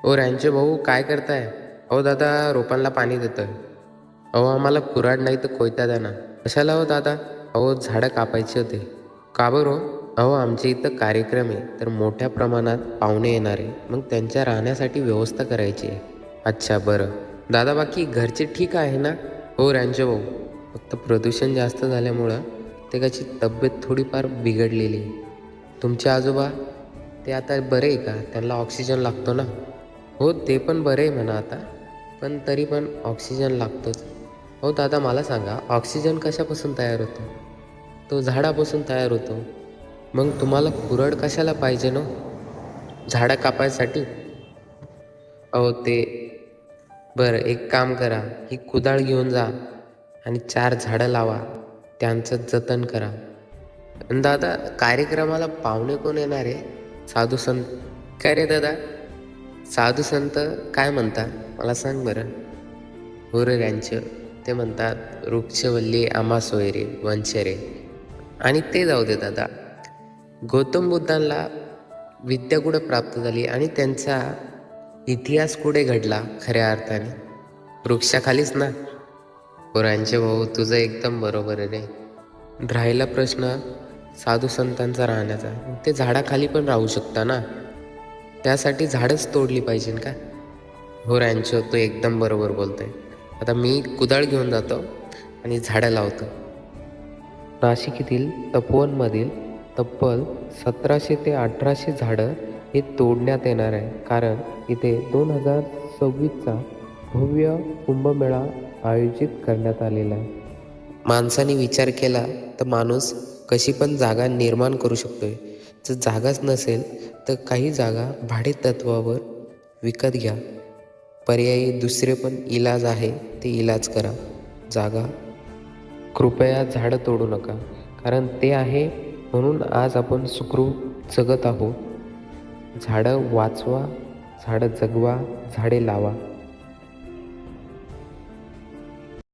ओ रँचे भाऊ, काय करताय? अहो दादा, रोपांना पाणी देतोय. अहो आम्हाला कुऱ्हाड नाही तर कोयता द्या ना. कशाला हो दादा? अहो झाडं कापायची होते. का बरं हो? अहो आमच्या इथं कार्यक्रम आहे, तर मोठ्या प्रमाणात पाहुणे येणार आहे. मग त्यांच्या राहण्यासाठी व्यवस्था करायची आहे. अच्छा बरं. दादा बाकी घरचे ठीक आहे ना? हो रँचे भाऊ, फक्त प्रदूषण जास्त झाल्यामुळं प्रत्येकाची तब्येत थोडीफार बिघडलेली आहे. तुमचे आजोबा ते आता बरे आहे का? त्यांना ऑक्सिजन लागतो ना? हो ते पण बरे आहे म्हणा आता, पण तरी पण ऑक्सिजन लागतोच. हो दादा मला सांगा, ऑक्सिजन कशापासून तयार होतो? तो झाडापासून तयार होतो. मग तुम्हाला कुऱ्हाड कशाला पाहिजे ना? झाडं कापायसाठी? अहो ते बरं, एक काम करा, ही कुदाळ घेऊन जा आणि 4 झाडं लावा. त्यांचं जतन करा. आणि दादा, कार्यक्रमाला पाहुणे कोण येणार आहे? साधू संत? काय रे दादा, साधू संत काय म्हणतात मला सांग बरं. हो रे रँच, ते म्हणतात वृक्षवल्ली आम्हा सोयरे वंशरे. आणि ते जाऊ दे दादा, गौतम बुद्धांना विद्या कुठे प्राप्त झाली आणि त्यांचा इतिहास कुठे घडला खऱ्या अर्थाने? वृक्षाखालीच ना. पोरांचे भाऊ, तुझं एकदम बरोबर आहे रे. राहिला प्रश्न साधू संतांचा राहण्याचा, ते झाडाखाली पण राहू शकता ना. त्यासाठी झाडच तोडली पाहिजे का? हो रँचो, तू एकदम बरोबर बोलतोय. आता मी कुदाळ घेऊन जातो आणि झाडं लावतो. नाशिक येथील तपोवनमधील तब्बल 1700 ते 1800 झाडं हे तोडण्यात येणार आहे, कारण इथे 2026चा भव्य कुंभमेळा आयोजित करण्यात आलेला आहे. माणसाने विचार केला तर माणूस कशी पण जागा निर्माण करू शकतोय. जर जागाच नसेल तर काही जागा भाडेतत्वावर विकत घ्या. पर्यायी दुसरे पण इलाज आहे, ते इलाज करा. जागा कृपया झाडं तोडू नका, कारण ते आहे म्हणून आज आपण सुखरूप जगत आहोत. झाडं वाचवा, झाडं जगवा, झाडे लावा.